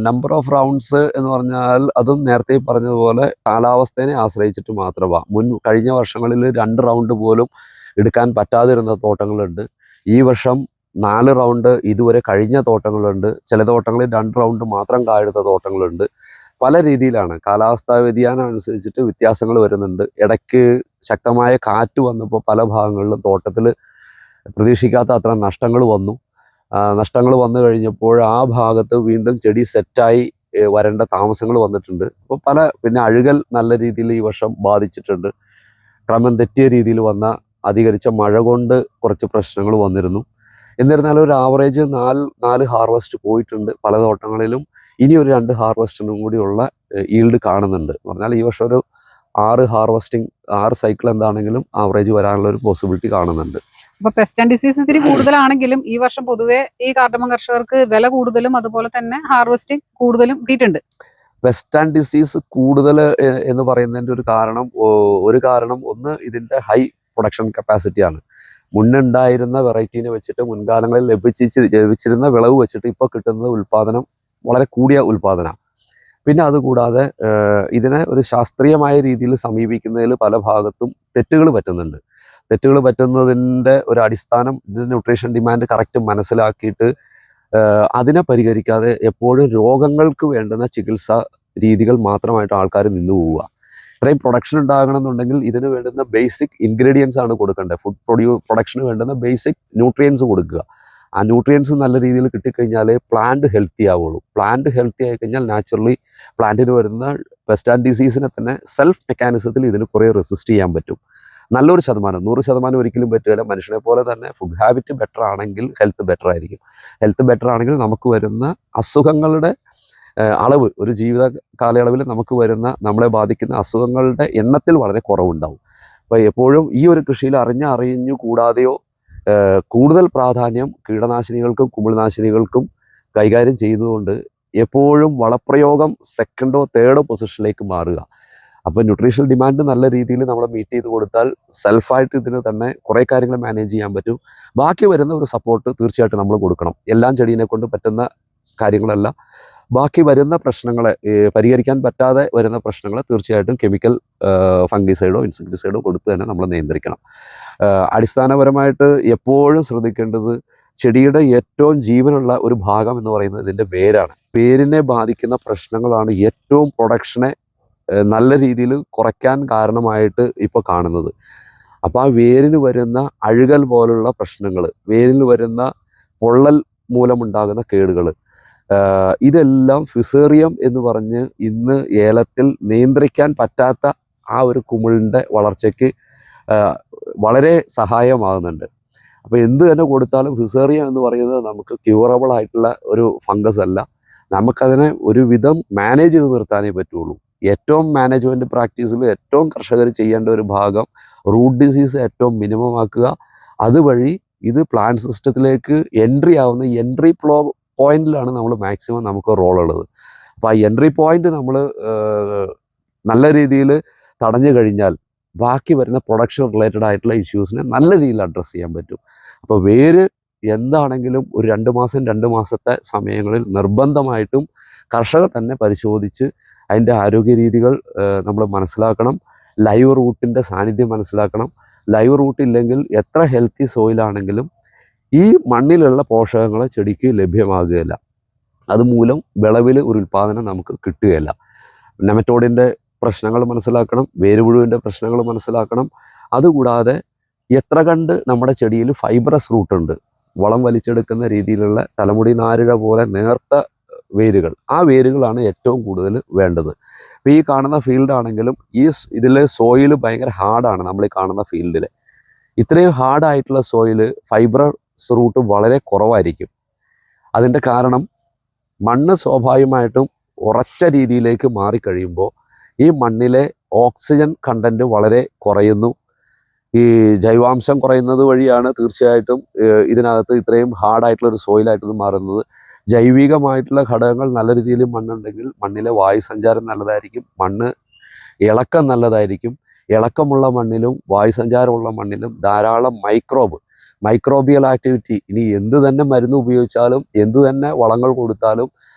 Number of rounds എന്ന് പറഞ്ഞാൽ അതും നേരത്തെ പറഞ്ഞതുപോലെ കാലാവസ്ഥയെ ആശ്രയിച്ചിട്ട് മാത്രമാണ്. കഴിഞ്ഞ വർഷങ്ങളിൽ 2 റൗണ്ട് പോലും എടുക്കാൻ പറ്റാതിരുന്ന തോട്ടങ്ങളുണ്ട്. ഈ വർഷം 4 റൗണ്ട് ഇതുവരെ കഴിഞ്ഞ തോട്ടങ്ങളുണ്ട്. ചില തോട്ടങ്ങളിൽ 2 റൗണ്ട് മാത്രം കായെടുത്ത തോട്ടങ്ങളുണ്ട്. പല രീതിയിലാണ്. കാലാവസ്ഥാ വ്യതിയാനം അനുസരിച്ചിട്ട് വ്യത്യാസങ്ങൾ വരുന്നുണ്ട്. ഇടയ്ക്ക് ശക്തമായ കാറ്റ് വന്നപ്പോൾ പല ഭാഗങ്ങളിലും തോട്ടത്തിൽ പ്രതീക്ഷിക്കാത്ത അത്ര നഷ്ടങ്ങൾ വന്നു. നഷ്ടങ്ങൾ വന്നു കഴിഞ്ഞപ്പോൾ ആ ഭാഗത്ത് വീണ്ടും ചെടി സെറ്റായി വരേണ്ട താമസങ്ങൾ വന്നിട്ടുണ്ട്. അപ്പോൾ പിന്നെ അഴുകൽ നല്ല രീതിയിൽ ഈ വർഷം ബാധിച്ചിട്ടുണ്ട്. ക്രമം തെറ്റിയ രീതിയിൽ വന്ന അധികരിച്ച മഴ കൊണ്ട് കുറച്ച് പ്രശ്നങ്ങൾ വന്നിരുന്നു. എന്നിരുന്നാലും ഒരു ആവറേജ് 4 ഹാർവസ്റ്റ് പോയിട്ടുണ്ട് പല തോട്ടങ്ങളിലും. ഇനി ഒരു 2 ഹാർവസ്റ്റിനും കൂടിയുള്ള ഈൽഡ് കാണുന്നുണ്ട്. എന്ന് പറഞ്ഞാൽ ഈ വർഷം ഒരു 6 സൈക്കിൾ എന്താണെങ്കിലും ആവറേജ് വരാനുള്ള ഒരു പോസിബിലിറ്റി കാണുന്നുണ്ട്. അപ്പൊ പെസ്റ്റ് ആൻഡ് ഡിസീസ് ഇത്തിരി കൂടുതലാണെങ്കിലും ഈ വർഷം പൊതുവെ ഈ കാർഡമം കർഷകർക്ക് വില കൂടുതലും അതുപോലെ തന്നെ ഹാർവെസ്റ്റിംഗ് കൂടുതലും കിട്ടിയിട്ടുണ്ട്. പെസ്റ്റ് ആൻഡ് ഡിസീസ് കൂടുതൽ എന്ന് പറയുന്നതിൻ്റെ ഒരു കാരണം ഒന്ന് ഇതിൻ്റെ ഹൈ പ്രൊഡക്ഷൻ കപ്പാസിറ്റിയാണ്. മുന്നുണ്ടായിരുന്ന വെറൈറ്റീനെ വെച്ചിട്ട് മുൻകാലങ്ങളിൽ ലഭിച്ചിരുന്ന വിളവ് വെച്ചിട്ട് ഇപ്പോൾ കിട്ടുന്ന ഉൽപ്പാദനം വളരെ കൂടിയ ഉൽപ്പാദനമാണ്. പിന്നെ അതുകൂടാതെ ഇതിനെ ഒരു ശാസ്ത്രീയമായ രീതിയിൽ സമീപിക്കുന്നതിൽ പല ഭാഗത്തും തെറ്റുകൾ പറ്റുന്നുണ്ട്. തെറ്റുകൾ പറ്റുന്നതിൻ്റെ ഒരു അടിസ്ഥാനം ഇതിൻ്റെ ന്യൂട്രീഷൻ ഡിമാൻഡ് കറക്റ്റ് മനസ്സിലാക്കിയിട്ട് അതിനെ പരിഹരിക്കാതെ എപ്പോഴും രോഗങ്ങൾക്ക് വേണ്ടുന്ന ചികിത്സാ രീതികൾ മാത്രമായിട്ട് ആൾക്കാർ നിന്നു പോവുക. ഇത്രയും പ്രൊഡക്ഷൻ ഉണ്ടാകണമെന്നുണ്ടെങ്കിൽ ഇതിന് വേണ്ടുന്ന ബേസിക് ഇൻഗ്രീഡിയൻസ് ആണ് കൊടുക്കേണ്ടത്. പ്രൊഡക്ഷന് വേണ്ടുന്ന ബേസിക് ന്യൂട്രിയൻസ് കൊടുക്കുക. ആ ന്യൂട്രിയൻസ് നല്ല രീതിയിൽ കിട്ടിക്കഴിഞ്ഞാലേ പ്ലാന്റ് ഹെൽത്തി ആവുള്ളൂ. പ്ലാന്റ് ഹെൽത്തി ആയിക്കഴിഞ്ഞാൽ നാച്ചുറലി പ്ലാന്റിന് വരുന്ന പെസ്റ്റ് ആൻഡ് ഡിസീസിനെ തന്നെ സെൽഫ് മെക്കാനിസത്തിൽ ഇതിന് കുറേ റെസിസ്റ്റ് ചെയ്യാൻ പറ്റും. നല്ലൊരു ശതമാനം, 100% ഒരിക്കലും പറ്റുകയില്ല. മനുഷ്യനെ പോലെ തന്നെ ഫുഡ് ഹാബിറ്റ് ബെറ്റർ ആണെങ്കിൽ ഹെൽത്ത് ബെറ്റർ ആയിരിക്കും. ഹെൽത്ത് ബെറ്റർ ആണെങ്കിൽ നമുക്ക് വരുന്ന അസുഖങ്ങളുടെ അളവ് ഒരു ജീവിത കാലയളവിൽ നമുക്ക് വരുന്ന നമ്മളെ ബാധിക്കുന്ന അസുഖങ്ങളുടെ എണ്ണത്തിൽ വളരെ കുറവുണ്ടാവും. അപ്പോൾ എപ്പോഴും ഈ ഒരു കൃഷിയിൽ അറിഞ്ഞു കൂടാതെയോ കൂടുതൽ പ്രാധാന്യം കീടനാശിനികൾക്കും കുമിൾനാശിനികൾക്കും കൈകാര്യം ചെയ്യുന്നതുകൊണ്ട് എപ്പോഴും വളപ്രയോഗം 2ോ 3ോ പൊസിഷനിലേക്ക് മാറുക. അപ്പോൾ ന്യൂട്രീഷണൽ ഡിമാൻഡ് നല്ല രീതിയിൽ നമ്മൾ മീറ്റ് ചെയ്ത് കൊടുത്താൽ സെൽഫായിട്ട് ഇതിന് തന്നെ കുറേ കാര്യങ്ങൾ മാനേജ് ചെയ്യാൻ പറ്റും. ബാക്കി വരുന്ന ഒരു സപ്പോർട്ട് തീർച്ചയായിട്ടും നമ്മൾ കൊടുക്കണം. എല്ലാം ചെടീനെ കൊണ്ട് പറ്റുന്ന കാര്യങ്ങളല്ല. ബാക്കി വരുന്ന പ്രശ്നങ്ങളെ പരിഹരിക്കാൻ പറ്റാതെ വരുന്ന പ്രശ്നങ്ങളെ തീർച്ചയായിട്ടും കെമിക്കൽ ഫംഗിസൈഡോ ഇൻസെക്ടിസൈഡോ കൊടുത്ത് തന്നെ നമ്മൾ നിയന്ത്രിക്കണം. അടിസ്ഥാനപരമായിട്ട് എപ്പോഴും ശ്രദ്ധിക്കേണ്ടത് ചെടിയുടെ ഏറ്റവും ജീവനുള്ള ഒരു ഭാഗം എന്ന് പറയുന്നത് ഇതിൻ്റെ വേരാണ്. വേരിനെ ബാധിക്കുന്ന പ്രശ്നങ്ങളാണ് ഏറ്റവും പ്രൊഡക്ഷനെ നല്ല രീതിയിൽ കുറയ്ക്കാൻ കാരണമായിട്ട് ഇപ്പോൾ കാണുന്നത്. അപ്പോൾ ആ വേരിന് വരുന്ന അഴുകൽ പോലുള്ള പ്രശ്നങ്ങൾ, വേരിന് വരുന്ന പൊള്ളൽ മൂലമുണ്ടാകുന്ന കേടുകൾ, ഇതെല്ലാം ഫിസേറിയം എന്ന് പറഞ്ഞ് ഇന്ന് ഏലത്തിൽ നിയന്ത്രിക്കാൻ പറ്റാത്ത ആ ഒരു കുമിളിൻ്റെ വളർച്ചയ്ക്ക് വളരെ സഹായമാകുന്നുണ്ട്. അപ്പോൾ എന്ത് തന്നെ കൊടുത്താലും ഫിസേറിയം എന്ന് പറയുന്നത് നമുക്ക് ക്യൂറബിൾ ആയിട്ടുള്ള ഒരു ഫംഗസ് അല്ല. നമുക്കതിനെ ഒരുവിധം മാനേജ് ചെയ്ത് നിർത്താനേ പറ്റുള്ളൂ. ഏറ്റവും മാനേജ്മെൻറ്റ് പ്രാക്ടീസിൽ ഏറ്റവും കർഷകർ ചെയ്യേണ്ട ഒരു ഭാഗം റൂട്ട് ഡിസീസ് ഏറ്റവും മിനിമം ആക്കുക. അതുവഴി ഇത് പ്ലാന്റ് സിസ്റ്റത്തിലേക്ക് എൻട്രി പോയിന്റിലാണ് നമ്മൾ മാക്സിമം നമുക്ക് റോൾ ഉള്ളത്. അപ്പോൾ ആ എൻട്രി പോയിന്റ് നമ്മൾ നല്ല രീതിയിൽ തടഞ്ഞു കഴിഞ്ഞാൽ ബാക്കി വരുന്ന പ്രൊഡക്ഷൻ റിലേറ്റഡ് ആയിട്ടുള്ള ഇഷ്യൂസിനെ നല്ല രീതിയിൽ അഡ്രസ്സ് ചെയ്യാൻ പറ്റും. അപ്പോൾ വേര് എന്താണെങ്കിലും ഒരു 2 മാസത്തെ സമയങ്ങളിൽ നിർബന്ധമായിട്ടും കർഷകർ തന്നെ പരിശോധിച്ച് അതിൻ്റെ ആരോഗ്യ രീതികൾ നമ്മൾ മനസ്സിലാക്കണം. ലൈവ് റൂട്ടിൻ്റെ സാന്നിധ്യം മനസ്സിലാക്കണം. ലൈവ് റൂട്ട് ഇല്ലെങ്കിൽ എത്ര ഹെൽത്തി സോയിലാണെങ്കിലും ഈ മണ്ണിലുള്ള പോഷകങ്ങൾ ചെടിക്ക് ലഭ്യമാകുകയില്ല. അതുമൂലം വിളവിൽ ഒരു ഉൽപ്പാദനം നമുക്ക് കിട്ടുകയില്ല. നെമറ്റോഡിൻ്റെ പ്രശ്നങ്ങൾ മനസ്സിലാക്കണം. വേരുപുഴുവിൻ്റെ പ്രശ്നങ്ങൾ മനസ്സിലാക്കണം. അതുകൂടാതെ എത്ര കണ്ട് നമ്മുടെ ചെടിയിൽ ഫൈബ്രസ് റൂട്ടുണ്ട്, വളം വലിച്ചെടുക്കുന്ന രീതിയിലുള്ള തലമുടി നാരിഴ പോലെ നേർത്ത വേരുകൾ, ആ വേരുകളാണ് ഏറ്റവും കൂടുതൽ വേണ്ടത്. ഇപ്പോൾ ഈ കാണുന്ന ഫീൽഡാണെങ്കിലും ഇതിലെ സോയിൽ ഭയങ്കര ഹാർഡാണ്. നമ്മൾ ഈ കാണുന്ന ഫീൽഡിൽ ഇത്രയും ഹാർഡായിട്ടുള്ള സോയിൽ ഫൈബ്രസ് റൂട്ട് വളരെ കുറവായിരിക്കും. അതിൻ്റെ കാരണം മണ്ണ് സ്വാഭാവികമായിട്ടും ഉറച്ച രീതിയിലേക്ക് മാറിക്കഴിയുമ്പോൾ ഈ മണ്ണിലെ ഓക്സിജൻ കണ്ടൻറ്റ് വളരെ കുറയുന്നു. ഈ ജൈവാംശം കുറയുന്നത് വഴിയാണ് തീർച്ചയായിട്ടും ഇതിനകത്ത് ഇത്രയും ഹാർഡായിട്ടുള്ളൊരു സോയിലായിട്ട് ഇത് മാറുന്നത്. ജൈവികമായിട്ടുള്ള ഘടകങ്ങൾ നല്ല രീതിയിൽ മണ്ണുണ്ടെങ്കിൽ മണ്ണിലെ വായുസഞ്ചാരം നല്ലതായിരിക്കും, മണ്ണ് ഇളക്കം നല്ലതായിരിക്കും. ഇളക്കമുള്ള മണ്ണിലും വായുസഞ്ചാരമുള്ള മണ്ണിലും ധാരാളം മൈക്രോബിയൽ ആക്ടിവിറ്റി, ഇനി എന്ത് തന്നെ മരുന്ന് ഉപയോഗിച്ചാലും എന്ത് തന്നെ വളങ്ങൾ കൊടുത്താലും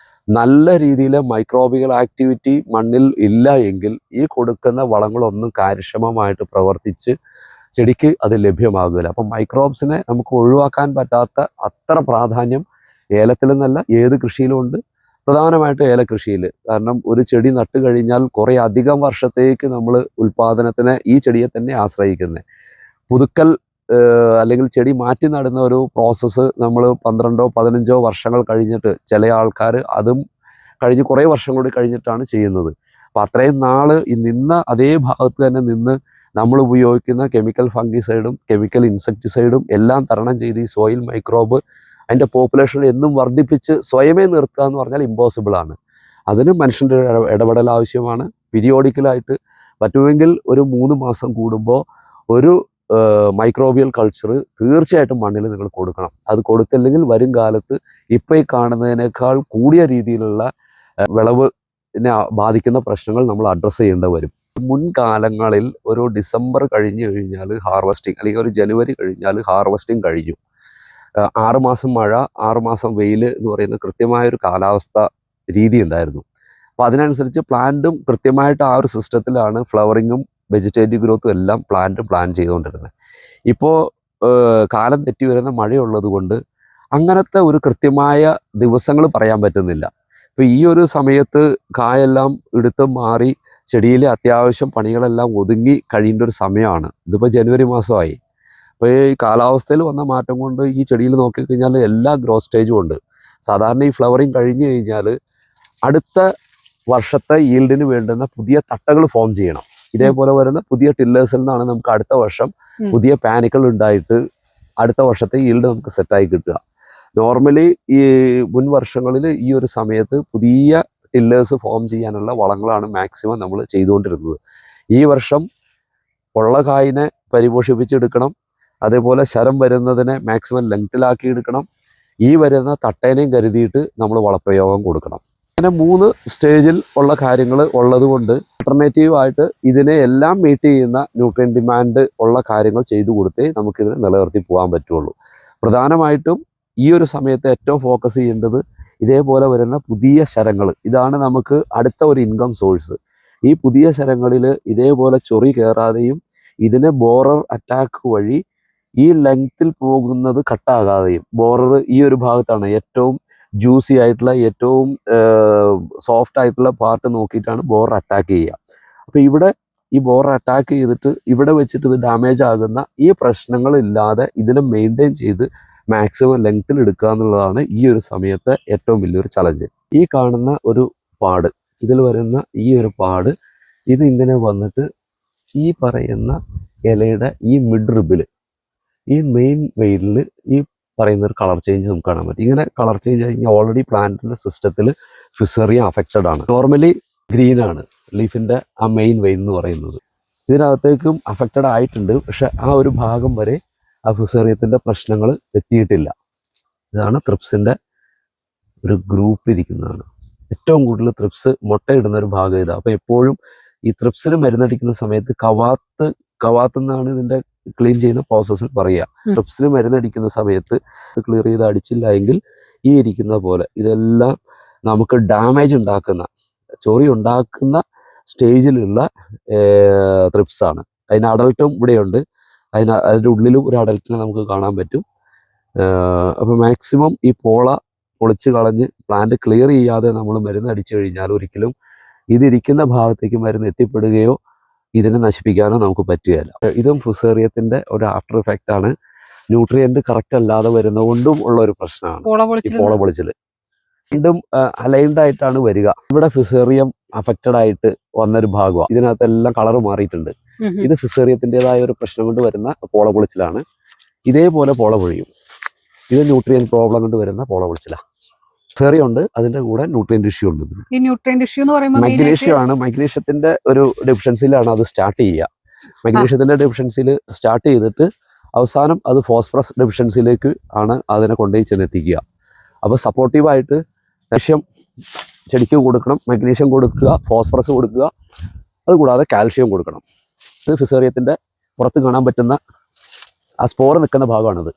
നല്ല രീതിയിൽ മൈക്രോബിയൽ ആക്ടിവിറ്റി മണ്ണിൽ ഇല്ല എങ്കിൽ ഈ കൊടുക്കുന്ന വളങ്ങളൊന്നും കാര്യക്ഷമമായിട്ട് പ്രവർത്തിച്ച് ചെടിക്ക് അത് ലഭ്യമാകില്ല. അപ്പം മൈക്രോബ്സിനെ നമുക്ക് ഒഴിവാക്കാൻ പറ്റാത്ത അത്ര പ്രാധാന്യം ഏലത്തിൽ നിന്നല്ല ഏത് കൃഷിയിലും ഉണ്ട്, പ്രധാനമായിട്ട് ഏലകൃഷിയിൽ. കാരണം ഒരു ചെടി നട്ട് കഴിഞ്ഞാൽ കുറേ അധികം വർഷത്തേക്ക് നമ്മൾ ഉൽപാദനത്തിന് ഈ ചെടിയെ തന്നെ ആശ്രയിക്കുന്നത്. പുതുക്കൽ അല്ലെങ്കിൽ ചെടി മാറ്റി നടുന്ന ഒരു പ്രോസസ്സ് നമ്മൾ 12-15 വർഷങ്ങൾ കഴിഞ്ഞിട്ട്, ചില ആൾക്കാർ അതും കഴിഞ്ഞ് കുറേ വർഷം കൂടി കഴിഞ്ഞിട്ടാണ് ചെയ്യുന്നത്. അപ്പം അത്രയും നാൾ നിന്ന അതേ ഭാഗത്ത് തന്നെ നിന്ന് നമ്മൾ ഉപയോഗിക്കുന്ന കെമിക്കൽ ഫംഗിസൈഡും കെമിക്കൽ ഇൻസെക്ടിസൈഡും എല്ലാം തരണം ചെയ്ത് ഈ സോയിൽ മൈക്രോബ് അതിൻ്റെ പോപ്പുലേഷൻ എന്നും വർദ്ധിപ്പിച്ച് സ്വയമേ നിർത്തുക എന്ന് പറഞ്ഞാൽ ഇമ്പോസിബിൾ ആണ്. അതിന് മനുഷ്യൻ്റെ ഇടപെടൽ ആവശ്യമാണ്. പീരിയോഡിക്കലായിട്ട് പറ്റുമെങ്കിൽ ഒരു 3 മാസം കൂടുമ്പോൾ ഒരു മൈക്രോബിയൽ കൾച്ചർ തീർച്ചയായിട്ടും മണ്ണിൽ നിങ്ങൾ കൊടുക്കണം. അത് കൊടുത്തില്ലെങ്കിൽ വരും കാലത്ത് ഇപ്പോൾ ഈ കാണുന്നതിനേക്കാൾ കൂടിയ രീതിയിലുള്ള വിളവിനെ ബാധിക്കുന്ന പ്രശ്നങ്ങൾ നമ്മൾ അഡ്രസ്സ് ചെയ്യേണ്ടി വരും. മുൻകാലങ്ങളിൽ ഒരു ഡിസംബർ കഴിഞ്ഞു കഴിഞ്ഞാൽ ഹാർവസ്റ്റിംഗ്, അല്ലെങ്കിൽ ഒരു ജനുവരി കഴിഞ്ഞാൽ ഹാർവസ്റ്റിംഗ് കഴിഞ്ഞു. 6 മാസം മഴ, 6 മാസം വെയിൽ എന്ന് പറയുന്ന കൃത്യമായൊരു കാലാവസ്ഥ രീതി ഉണ്ടായിരുന്നു. അപ്പോൾ അതിനനുസരിച്ച് പ്ലാന്റും കൃത്യമായിട്ട് ആ ഒരു സിസ്റ്റത്തിലാണ് ഫ്ലവറിങ്ങും വെജിറ്റേറ്റീവ് ഗ്രോത്തും എല്ലാം പ്ലാൻ ചെയ്തുകൊണ്ടിരുന്നത്. ഇപ്പോൾ കാലം തെറ്റി വരുന്ന മഴയുള്ളത് കൊണ്ട് അങ്ങനത്തെ ഒരു കൃത്യമായ ദിവസങ്ങൾ പറയാൻ പറ്റുന്നില്ല. ഇപ്പോൾ ഈ ഒരു സമയത്ത് കായെല്ലാം എടുത്ത് മാറി ചെടിയിലെ അത്യാവശ്യം പണികളെല്ലാം ഒതുങ്ങി കഴിയേണ്ട ഒരു സമയമാണ്. ഇതിപ്പോൾ ജനുവരി മാസമായി. അപ്പോൾ ഈ കാലാവസ്ഥയിൽ വന്ന മാറ്റം കൊണ്ട് ഈ ചെടിയിൽ നോക്കിക്കഴിഞ്ഞാൽ എല്ലാ ഗ്രോ സ്റ്റേജും ഉണ്ട്. സാധാരണ ഈ ഫ്ലവറിങ് കഴിഞ്ഞു കഴിഞ്ഞാൽ അടുത്ത വർഷത്തെ ഈൽഡിന് വേണ്ടുന്ന പുതിയ തട്ടകൾ ഫോം ചെയ്യണം. ഇതേപോലെ വരുന്ന പുതിയ ടില്ലേഴ്സിൽ നിന്നാണ് നമുക്ക് അടുത്ത വർഷം പുതിയ പാനികൾ ഉണ്ടായിട്ട് അടുത്ത വർഷത്തെ ഈൽഡ് നമുക്ക് സെറ്റായി കിട്ടുക. നോർമലി ഈ മുൻ വർഷങ്ങളിൽ ഈ ഒരു സമയത്ത് പുതിയ ടില്ലേഴ്സ് ഫോം ചെയ്യാനുള്ള വളങ്ങളാണ് മാക്സിമം നമ്മൾ ചെയ്തുകൊണ്ടിരുന്നത്. ഈ വർഷം ഉള്ള കായിനെ പരിപോഷിപ്പിച്ചെടുക്കണം, അതേപോലെ ശരം വരുന്നതിനെ മാക്സിമം ലെങ്ത്തിലാക്കി എടുക്കണം, ഈ വരുന്ന തട്ടേനെയും കരുതിയിട്ട് നമ്മൾ വളപ്രയോഗം കൊടുക്കണം. അങ്ങനെ 3 സ്റ്റേജിൽ ഉള്ള കാര്യങ്ങൾ ഉള്ളത് കൊണ്ട് ആൾട്ടർനേറ്റീവായിട്ട് ഇതിനെ എല്ലാം മീറ്റ് ചെയ്യുന്ന ന്യൂട്രിയൻ ഡിമാൻഡ് ഉള്ള കാര്യങ്ങൾ ചെയ്തു കൊടുത്തേ നമുക്കിതിനെ നിലനിർത്തി പോകാൻ പറ്റുള്ളൂ. പ്രധാനമായിട്ടും ഈ ഒരു സമയത്ത് ഏറ്റവും ഫോക്കസ് ചെയ്യേണ്ടത് ഇതേപോലെ വരുന്ന പുതിയ ശരങ്ങൾ. ഇതാണ് നമുക്ക് അടുത്ത ഒരു ഇൻകം സോഴ്സ്. ഈ പുതിയ ശരങ്ങളിൽ ഇതേപോലെ ചൊറി കയറാതെയും ഇതിനെ ബോറർ അറ്റാക്ക് വഴി ഈ ലെങ്ത്തിൽ പോകുന്നത് കട്ടാകാതെയും, ബോറർ ഈ ഒരു ഭാഗത്താണ് ഏറ്റവും ജ്യൂസി ആയിട്ടുള്ള ഏറ്റവും സോഫ്റ്റ് ആയിട്ടുള്ള പാർട്ട് നോക്കിയിട്ടാണ് ബോറർ അറ്റാക്ക് ചെയ്യുക. അപ്പോൾ ഇവിടെ ഈ ബോറർ അറ്റാക്ക് ചെയ്തിട്ട് ഇവിടെ വെച്ചിട്ട് ഇത് ഡാമേജ് ആകുന്ന ഈ പ്രശ്നങ്ങളില്ലാതെ ഇതിനെ മെയിൻറ്റെയിൻ ചെയ്ത് മാക്സിമം ലെങ്ത്തിൽ എടുക്കുക എന്നുള്ളതാണ് ഈ ഒരു സമയത്തെ ഏറ്റവും വലിയൊരു ചലഞ്ച്. ഈ കാണുന്ന ഒരു പാട്, ഇതിൽ വരുന്ന ഈ ഒരു പാട്, ഇത് ഇങ്ങനെ വന്നിട്ട് ഈ പറയുന്ന ഇലയുടെ ഈ മിഡ് റിബിൽ, ഈ മെയിൻ വെയിലിൽ ഈ പറയുന്ന ഒരു കളർ ചേഞ്ച് നമുക്ക് കാണാൻ പറ്റും. ഇങ്ങനെ കളർ ചേഞ്ച് കഴിഞ്ഞാൽ ഓൾറെഡി പ്ലാന്റിൻ്റെ സിസ്റ്റത്തിൽ ഫിസേറിയ അഫക്റ്റഡ് ആണ്. നോർമലി ഗ്രീൻ ആണ് ലീഫിൻ്റെ ആ മെയിൻ വെയിൻ എന്ന് പറയുന്നത്. ഇതിനകത്തേക്കും അഫക്റ്റഡ് ആയിട്ടുണ്ട്, പക്ഷെ ആ ഒരു ഭാഗം വരെ ആ ഫിസേറിയത്തിൻ്റെ പ്രശ്നങ്ങൾ എത്തിയിട്ടില്ല. ഇതാണ് ത്രിപ്സിൻ്റെ ഒരു ഗ്രൂപ്പ് ഇരിക്കുന്നതാണ്. ഏറ്റവും കൂടുതൽ ത്രിപ്സ് മുട്ടയിടുന്ന ഒരു ഭാഗം ഇതാണ്. അപ്പോൾ എപ്പോഴും ഈ ത്രിപ്സിന് മരുന്നടിക്കുന്ന സമയത്ത് കവാത്ത് എന്നാണ് ഇതിൻ്റെ ക്ലീൻ ചെയ്യുന്ന പ്രോസസ്സിൽ പറയുക. ത്രിപ്സിന് മരുന്നടിക്കുന്ന സമയത്ത് ക്ലിയർ ചെയ്ത് അടിച്ചില്ല എങ്കിൽ ഈ ഇരിക്കുന്ന പോലെ ഇതെല്ലാം നമുക്ക് ഡാമേജ് ഉണ്ടാക്കുന്ന, ചൊറി ഉണ്ടാക്കുന്ന സ്റ്റേജിലുള്ള ത്രിപ്സാണ്. അതിന് അഡൾട്ടും ഇവിടെയുണ്ട്, അതിൻ്റെ ഉള്ളിലും ഒരു അഡൾട്ടിനെ നമുക്ക് കാണാൻ പറ്റും. അപ്പോൾ മാക്സിമം ഈ പോള പൊളിച്ച് കളഞ്ഞ് പ്ലാന്റ് ക്ലിയർ ചെയ്യാതെ നമ്മൾ മരുന്ന് അടിച്ചു കഴിഞ്ഞാൽ ഒരിക്കലും ഇതിരിക്കുന്ന ഭാഗത്തേക്ക് മരുന്ന് എത്തിപ്പെടുകയോ ഇതിനെ നശിപ്പിക്കാനോ നമുക്ക് പറ്റുകയില്ല. ഇതും ഫുസേറിയത്തിൻ്റെ ഒരു ആഫ്റ്റർ എഫക്റ്റ് ആണ്. ന്യൂട്രിയൻറ്റ് കറക്റ്റ് അല്ലാതെ വരുന്നതുകൊണ്ടും ഉള്ള ഒരു പ്രശ്നമാണ് ഈ പോള പൊളിച്ചിൽ. വീണ്ടും അലൈൻഡ് ആയിട്ടാണ് വരിക. ഇവിടെ ഫിസേറിയം അഫക്റ്റഡ് ആയിട്ട് വന്നൊരു ഭാഗമാണ്. ഇതിനകത്തെല്ലാം കളർ മാറിയിട്ടുണ്ട്. ഇത് ഫിസേറിയത്തിൻ്റെതായ ഒരു പ്രശ്നം കൊണ്ട് വരുന്ന പോള പൊളിച്ചിലാണ്. ഇതേപോലെ പോള പൊഴിയും. ഇത് ന്യൂട്രിയൻ പ്രോബ്ലം കൊണ്ട് വരുന്ന പോള പൊളിച്ചിലാണ്. ഫിസേറിയം ഉണ്ട്, അതിന്റെ കൂടെ ന്യൂട്രിയൻ ഇഷ്യൂ ഉണ്ട്. ഈ ന്യൂട്രിയൻ ഇഷ്യൂ എന്ന് പറയുമ്പോൾ മഗ്നീഷ്യം ആണ്. മഗ്നീഷ്യത്തിന്റെ ഒരു ഡെഫിഷ്യൻസിയിലാണ് അത് സ്റ്റാർട്ട് ചെയ്യുക. മഗ്നീഷ്യത്തിന്റെ ഡെഫിഷ്യൻസിയിൽ സ്റ്റാർട്ട് ചെയ്തിട്ട് അവസാനം അത് ഫോസ്ഫറസ് ഡെഫിഷ്യൻസിയിലേക്ക് ആണ് അതിനെ കൊണ്ടുപോയി ചെന്നെത്തിക്കുക. അപ്പോൾ സപ്പോർട്ടീവായിട്ട് മഗ്നീഷ്യം ചെടിക്ക് കൊടുക്കണം, മഗ്നീഷ്യം കൊടുക്കുക, ഫോസ്ഫറസ് കൊടുക്കുക, അതുകൂടാതെ കാൽഷ്യം കൊടുക്കണം. ഇത് ഫിസേറിയത്തിന്റെ പുറത്ത് കാണാൻ പറ്റുന്ന ആ സ്പോർ നിൽക്കുന്ന ഭാഗമാണിത്.